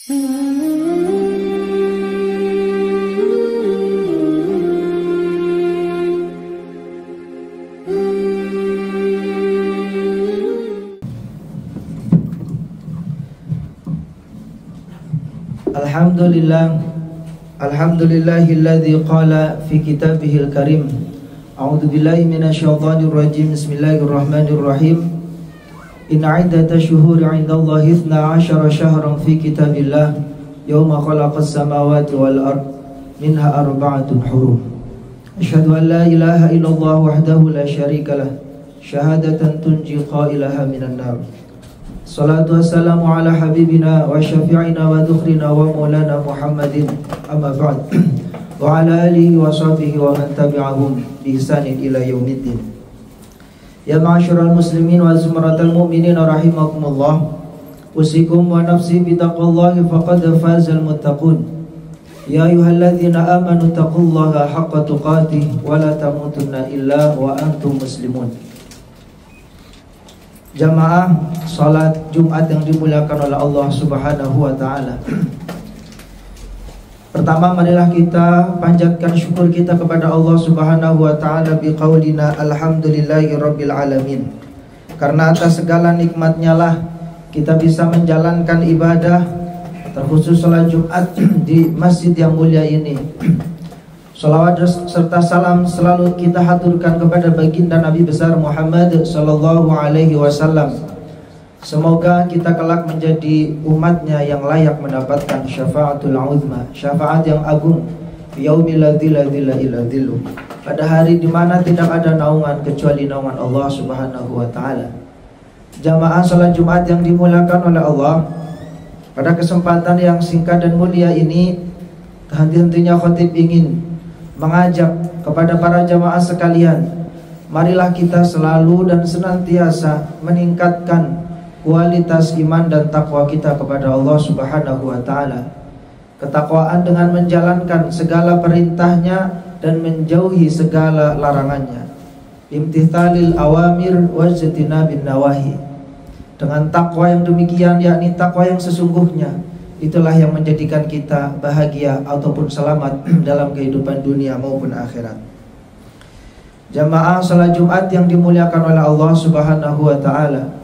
Alhamdulillahilladzi qala fi kitabihil karim. A'udzu billahi minasyaitonir rajim. Bismillahirrahmanirrahim. Inna 'iddatash shuhuri 'indallahi 12 syahran fi kitabillah yauma khalaqas samawati wal ard minha arba'atun hurum. Asyhadu an la ilaha illallah wahdahu la syarikalah syahadatan tunji qailaha minan nar. Salatu wassalamu ala habibina wa syafi'ina wa dhukhrina wa maulana Muhammadin amma ba'd. Wa ala alihi wa sahbihi wa man tabi'ahum bi ihsanin ila yaumiddin. Ya ma'asyiral muslimin wa zumratal mu'minin rahimakumullah. Usikum wa nafsi bi taqwallahi faqad fazal muttaqun. Ya ayyuhalladzina amanu taqullaha haqqa tuqatih wa la tamutunna illa wa antum muslimun. Jamaah salat Jumat yang dimuliakan oleh Allah Subhanahu wa taala. Pertama, marilah kita panjatkan syukur kita kepada Allah Subhanahu wa taala biqaulina alhamdulillahirabbil alamin. Karena atas segala nikmatnya lah kita bisa menjalankan ibadah, terkhusus salat Jumat di masjid yang mulia ini. Salawat serta salam selalu kita haturkan kepada baginda Nabi besar Muhammad sallallahu alaihi wasallam. Semoga kita kelak menjadi umatnya yang layak mendapatkan syafaatul uzma, syafaat yang agung, yaumil ladzi la dzilla illa dzilluh, pada hari di mana tidak ada naungan kecuali naungan Allah Subhanahu wa taala. Jamaah salat Jumat yang dimuliakan oleh Allah, pada kesempatan yang singkat dan mulia ini, henti-hentinya khatib ingin mengajak kepada para jamaah sekalian, marilah kita selalu dan senantiasa meningkatkan kualitas iman dan takwa kita kepada Allah Subhanahu wa taala. Ketakwaan dengan menjalankan segala perintahnya dan menjauhi segala larangannya. Imtithalil awamir wajtinabin nawahi. Dengan takwa yang demikian, yakni takwa yang sesungguhnya, itulah yang menjadikan kita bahagia ataupun selamat dalam kehidupan dunia maupun akhirat. Jamaah salat Jumat yang dimuliakan oleh Allah Subhanahu wa taala,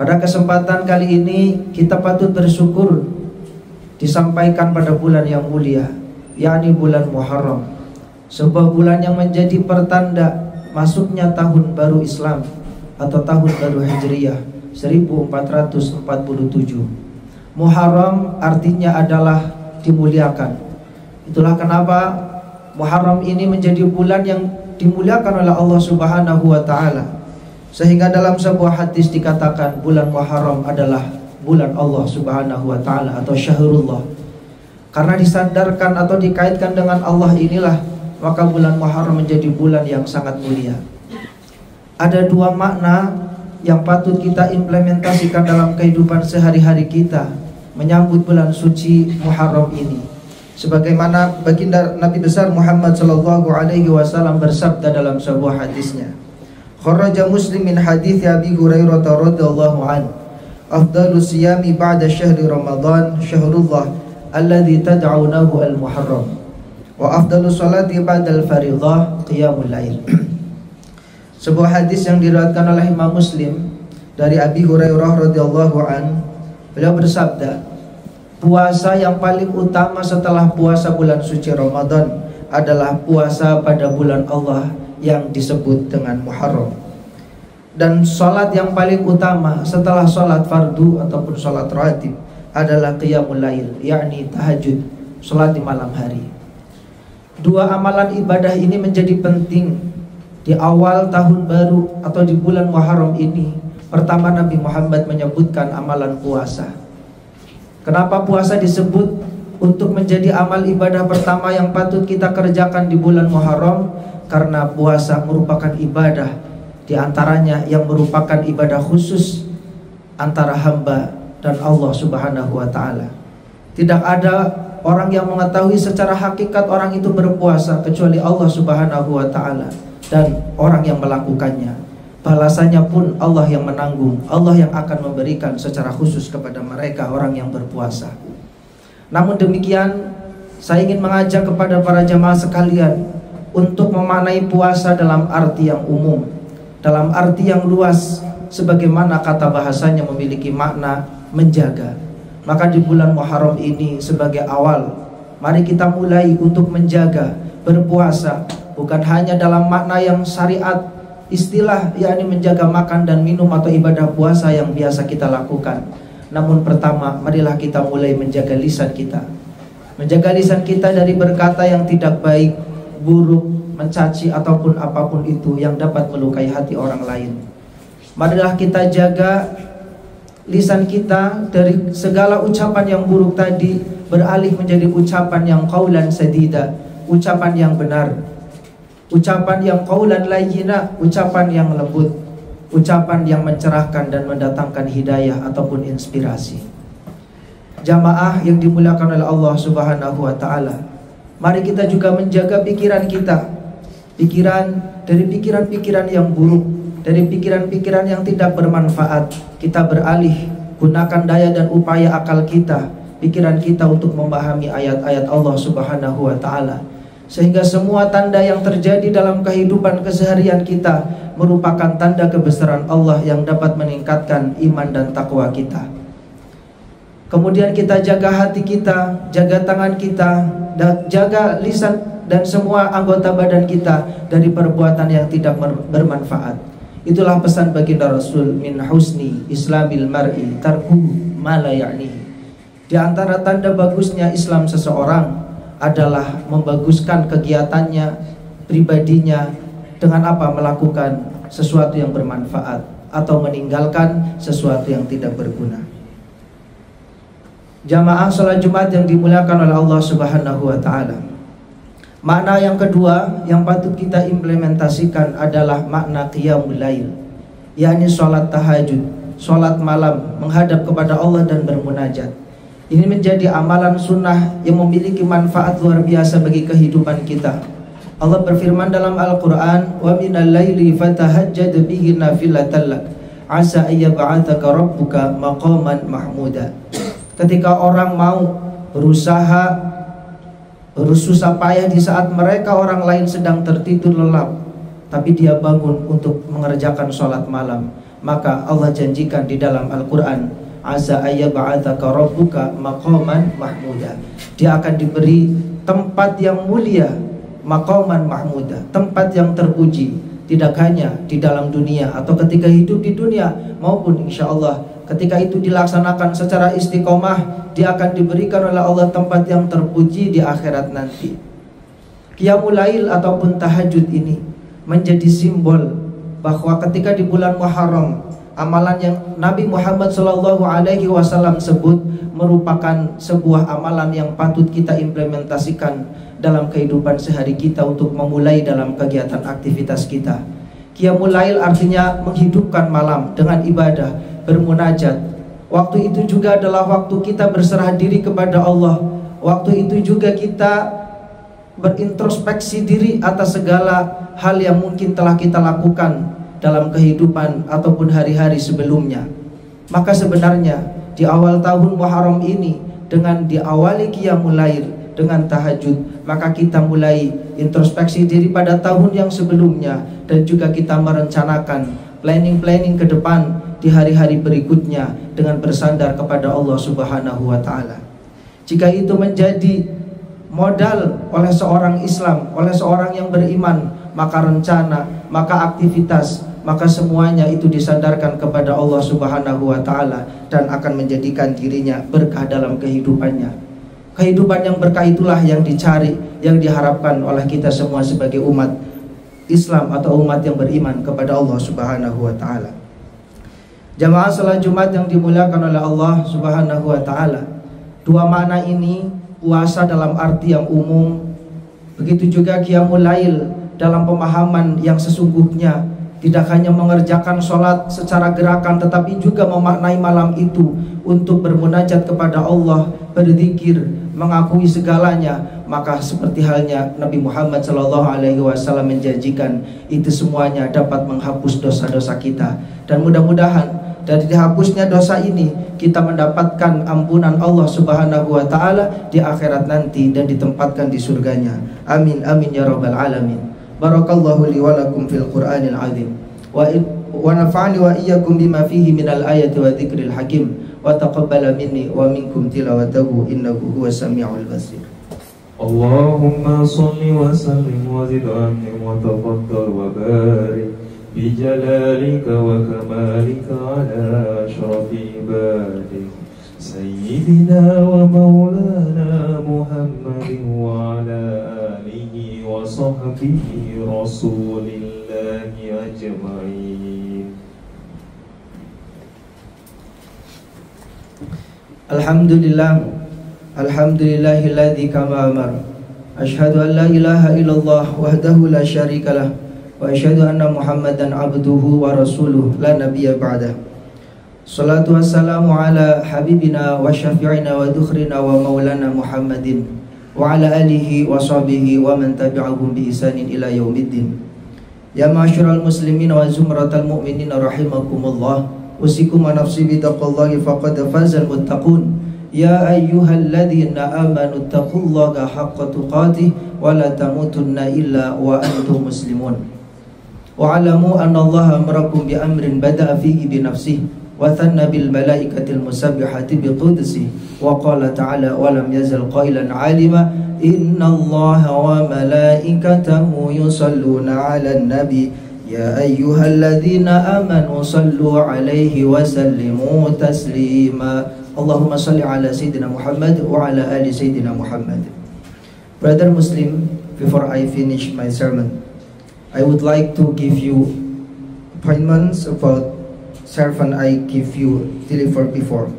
pada kesempatan kali ini kita patut bersyukur disampaikan pada bulan yang mulia, yakni bulan Muharram, sebuah bulan yang menjadi pertanda masuknya tahun baru Islam atau tahun baru Hijriyah 1447. Muharram artinya adalah dimuliakan. Itulah kenapa Muharram ini menjadi bulan yang dimuliakan oleh Allah Subhanahu wa taala. Sehingga dalam sebuah hadis dikatakan bulan Muharram adalah bulan Allah Subhanahu wa taala atau syahrullah. Karena disandarkan atau dikaitkan dengan Allah inilah, maka bulan Muharram menjadi bulan yang sangat mulia. Ada dua makna yang patut kita implementasikan dalam kehidupan sehari-hari kita menyambut bulan suci Muharram ini. Sebagaimana baginda Nabi besar Muhammad sallallahu alaihi wasallam bersabda dalam sebuah hadisnya, kharaja Muslim min hadits Abi Hurairah radhiyallahu an, afdalus siyami ba'da syahri Ramadan syahrullah alladzi tad'unahu al-Muharram, wa afdalus salati ba'da al-fariidhah qiyamul lail. Sebuah hadis yang diriwayatkan oleh Imam Muslim dari Abi Hurairah radhiyallahu an, beliau bersabda, puasa yang paling utama setelah puasa bulan suci Ramadan adalah puasa pada bulan Allah yang disebut dengan Muharram. Dan salat yang paling utama setelah salat fardu ataupun salat rawatib adalah qiyamul lail, yakni tahajud, salat di malam hari. Dua amalan ibadah ini menjadi penting di awal tahun baru atau di bulan Muharram ini. Pertama, Nabi Muhammad menyebutkan amalan puasa. Kenapa puasa disebut untuk menjadi amal ibadah pertama yang patut kita kerjakan di bulan Muharram? Karena puasa merupakan ibadah, di antaranya yang merupakan ibadah khusus antara hamba dan Allah Subhanahu wa taala. Tidak ada orang yang mengetahui secara hakikat orang itu berpuasa kecuali Allah Subhanahu wa taala dan orang yang melakukannya. balasannya pun Allah yang menanggung, Allah yang akan memberikan secara khusus kepada mereka orang yang berpuasa. Namun demikian, saya ingin mengajak kepada para jamaah sekalian untuk memaknai puasa dalam arti yang umum, dalam arti yang luas, sebagaimana kata bahasanya memiliki makna menjaga. Maka di bulan Muharram ini sebagai awal, mari kita mulai untuk menjaga berpuasa, bukan hanya dalam makna yang syariat istilah, yakni menjaga makan dan minum atau ibadah puasa yang biasa kita lakukan. Namun pertama, marilah kita mulai menjaga lisan kita. Menjaga lisan kita dari berkata yang tidak baik, buruk, mencaci ataupun apapun itu yang dapat melukai hati orang lain. Marilah kita jaga lisan kita dari segala ucapan yang buruk tadi, beralih menjadi ucapan yang qaulan sadida, ucapan yang benar, ucapan yang qaulan layyina, ucapan yang lembut, ucapan yang mencerahkan dan mendatangkan hidayah ataupun inspirasi. Jamaah yang dimuliakan oleh Allah Subhanahu wa taala, mari kita juga menjaga pikiran kita. Dari pikiran-pikiran yang buruk, dari pikiran-pikiran yang tidak bermanfaat, kita beralih gunakan daya dan upaya akal kita, pikiran kita untuk memahami ayat-ayat Allah Subhanahu wa taala, sehingga semua tanda yang terjadi dalam kehidupan keseharian kita merupakan tanda kebesaran Allah yang dapat meningkatkan iman dan takwa kita. Kemudian kita jaga hati kita, jaga tangan kita, dan jaga lisan dan semua anggota badan kita dari perbuatan yang tidak bermanfaat. Itulah pesan baginda Rasul, min husni islamil mar'i tarku ma la ya'nihi. Di antara tanda bagusnya Islam seseorang adalah membaguskan kegiatannya, pribadinya, dengan apa? Melakukan sesuatu yang bermanfaat atau meninggalkan sesuatu yang tidak berguna. Jamaah salat Jumat yang dimuliakan oleh Allah Subhanahu wa taala, makna yang kedua yang patut kita implementasikan adalah makna qiyamul lail, yakni salat tahajud, salat malam menghadap kepada Allah dan bermunajat. Ini menjadi amalan sunnah yang memiliki manfaat luar biasa bagi kehidupan kita. Allah berfirman dalam Al-Quran, wa minal laili fatahajjad bihi nafilatan lak asa ayyab'atsaka rabbuka maqaman mahmuda. Ketika orang mau berusaha bersusah payah di saat mereka orang lain sedang tertidur lelap, tapi dia bangun untuk mengerjakan sholat malam, maka Allah janjikan di dalam Al-Quran, asa ayyab'atsaka rabbuka maqaman mahmuda. Dia akan diberi tempat yang mulia, maqaman mahmuda, tempat yang terpuji, tidak hanya di dalam dunia atau ketika hidup di dunia, maupun insya Allah ketika itu dilaksanakan secara istiqomah, dia akan diberikan oleh Allah tempat yang terpuji di akhirat nanti. Qiyamul lail ataupun tahajud ini menjadi simbol bahwa ketika di bulan Muharram, amalan yang Nabi Muhammad SAW sebut merupakan sebuah amalan yang patut kita implementasikan dalam kehidupan sehari kita untuk memulai dalam kegiatan aktivitas kita. Qiyamul lail artinya menghidupkan malam dengan ibadah, bermunajat. Waktu itu juga adalah waktu kita berserah diri kepada Allah. Waktu itu juga kita berintrospeksi diri atas segala hal yang mungkin telah kita lakukan dalam kehidupan ataupun hari-hari sebelumnya. Maka sebenarnya di awal tahun Muharram ini, dengan diawali qiyamul lail dengan tahajud, maka kita mulai introspeksi diri pada tahun yang sebelumnya, dan juga kita merencanakan planning ke depan di hari-hari berikutnya dengan bersandar kepada Allah Subhanahu wa taala. Jika itu menjadi modal oleh seorang Islam, oleh seorang yang beriman, maka rencana, maka aktivitas, maka semuanya itu disandarkan kepada Allah Subhanahu wa taala dan akan menjadikan dirinya berkah dalam kehidupannya. Kehidupan yang berkah itulah yang dicari, yang diharapkan oleh kita semua sebagai umat Islam atau umat yang beriman kepada Allah Subhanahu wa taala. Jamaah salat Jumat yang dimuliakan oleh Allah Subhanahu wa taala, dua makna ini, puasa dalam arti yang umum, begitu juga qiyamul lail dalam pemahaman yang sesungguhnya, tidak hanya mengerjakan sholat secara gerakan, tetapi juga memaknai malam itu untuk bermunajat kepada Allah, berzikir, mengakui segalanya, maka seperti halnya Nabi Muhammad SAW menjanjikan, itu semuanya dapat menghapus dosa-dosa kita. Dan mudah-mudahan dari dihapusnya dosa ini kita mendapatkan ampunan Allah Subhanahu wa taala di akhirat nanti dan ditempatkan di surganya. Amin amin ya rabbal alamin. Barakallahu li wa lakum fil Qur'anil azim wa nafa'ani wa iyyakum bima fihi minal ayati wa dzikril hakim wa taqabbala minni wa minkum tilawatahu innahu huwas samiul basir. Allahumma shalli wa sallim wa zid anhum wa tafaddal wa barik bijalalika wa kamalika ala ashrafi ibadik sayyidina wa maulana Muhammadin wa ala alihi wa sahbihi rasulillahi ajma'in. Alhamdulillah, alhamdulillahilladzi kama amar. Asyhadu an la ilaha illallah wahdahu la syarikalah wa asyhadu anna Muhammadan abduhu wa rasuluh la nabiyya ba'dah. Salatu wassalamu ala habibina wa syafi'ina wa dukhrina wa maulana Muhammadin wa ala alihi wa sahbihi wa man tabi'ahum bi ihsanin ila yaumiddin. Ya ma'asyiral muslimin wa zumratal mu'minin rahimakumullah. Usikum wa nafsi bitaqwallahi faqad fazal muttaqun. Ya ayyuhalladzina amanu taqullaha haqqa tuqatih wa la tamutunna illa wa antum muslimun. Wa'alamu anna Allah amarakum bi amrin bada'a fihi bi nafsihi wa thanna bil malaikatil musabbihati bi qudsihi wa qala ta'ala wa lam yazal qailan 'alima inna Allah wa malaikatahu yusalluna 'alan nabi ya ayyuhalladzina amanu sallu 'alaihi wa sallimu taslima. Allahumma salli 'ala sayyidina Muhammad wa 'ala ali sayyidina Muhammad. Brother Muslim, before I finish my sermon, I would like to give you pointments about sermon I give you delivered before.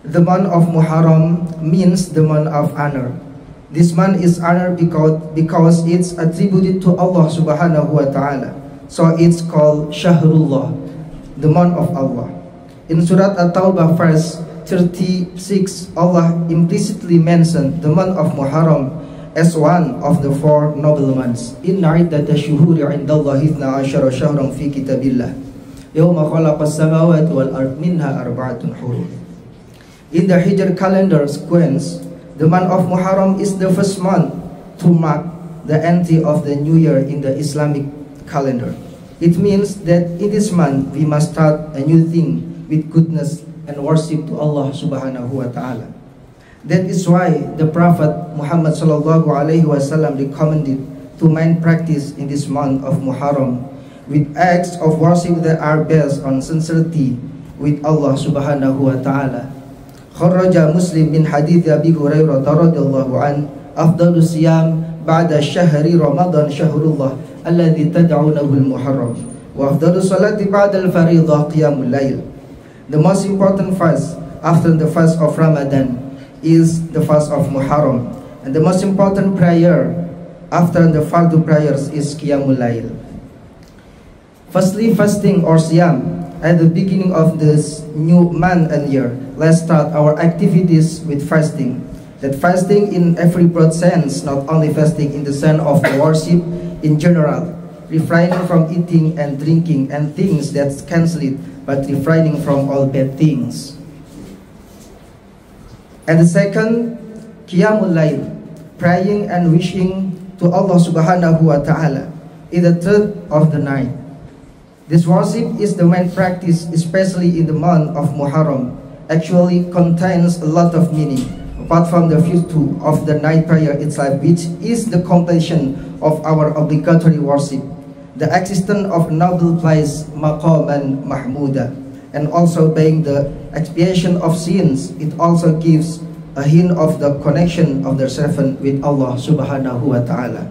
The month of Muharram means the month of honor. This month is honored because it's attributed to Allah Subhanahu wa ta'ala. So it's called Shahrullah, the month of Allah. In Surah At-Tawbah verse 36, Allah implicitly mentioned the month of Muharram as one of the four noble months. Inna iddata syuhuri indallahi 12 syahran fi kitabillah yawma khalaqas samawati wal ard minha arba'atun hurum. In the Hijr calendar sequence, the month of Muharram is the first month to mark the entry of the new year in the Islamic calendar. It means that in this month we must start a new thing with goodness and worship to Allah Subhanahu wa ta'ala. That is why the Prophet Muhammad sallallahu alaihi wasallam recommended to main practice in this month of Muharram with acts of worship that are based on sincerity with Allah Subhanahu wa ta'ala. Kharraja Muslim min hadith Abi Hurairah radhiyallahu an afdalu siyam ba'da syahri Ramadan syahrullah alladhi tad'unahu al-Muharram wa afdalu salati ba'da al-fariḍah qiyamul lail. The most important fast after the fast of Ramadan is the fast of Muharram, and the most important prayer after the fardu prayers is Qiyamul Lail. Firstly, fasting or siyam at the beginning of this new month and year. Let's start our activities with fasting. That fasting in every broad sense, not only fasting in the sense of the worship in general, refraining from eating and drinking and things that cancel it, but refraining from all bad things. And the second, Qiyamul Lail, praying and wishing to Allah Subhanahu wa ta'ala in the third of the night. This worship is the main practice, especially in the month of Muharram. Actually contains a lot of meaning, apart from the virtue of the night prayer itself, which is the completion of our obligatory worship, the existence of noble place, Maqaman Mahmuda, and also being the expiation of sins. It also gives a hint of the connection of the servant with Allah Subhanahu wa ta'ala.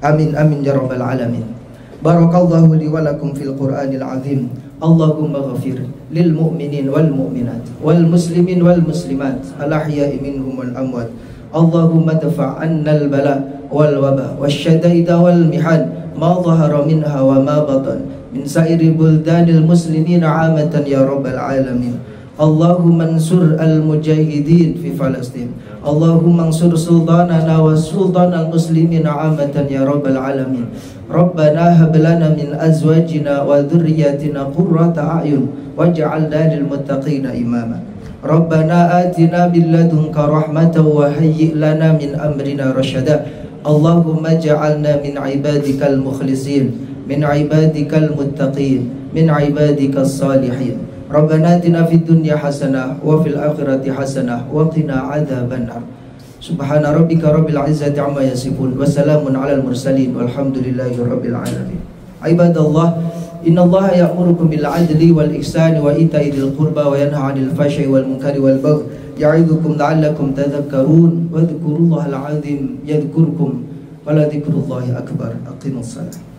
Amin amin ya rabbal alamin. Barakallahu li wa lakum fil Qur'anil azim. Allahumma ghafir lil mu'minin wal mu'minat wal muslimin wal muslimat al ahya'i minhum wal amwat. Allahumma dafa' anna al bala wal waba wasyadaida wal mihan ma dhahara minha wa ma batan min sairi buldanil muslimin 'amatan ya rabbal alamin. Allahumma ansur al-mujahidin fi Palestin. Allahumma ansur sultanana wa sultanal muslimin amatan ya rabbal alamin. Rabbana hab lana min azwajina wa dhurriyyatina qurrata a'yun waj'alna lil muttaqina imama. Rabbana atina min ladunka rahmatan wa hayyi' lana min amrina rasyada. Allahumma ja'alna min ibadikal mukhlisin, min ibadikal muttaqin, min ibadikas salihin. Rabbana atina fid dunya hasanah wa fil akhirati hasanah wa qina adzabannar. Subhana rabbika rabbil izzati amma yasifun wa salamun alal mursalin walhamdulillahi rabbil alamin. Ibadallah, innallaha ya'murukum bil adli wal ihsani wa ita'i dzil qurba wa yanha 'anil fahsya'i wal munkari wal baghi ya'idukum la'allakum tadhakkarun wa dhkurullahal 'azim yadhkurkum wa la dhikrullahi akbar. Aqimus salat.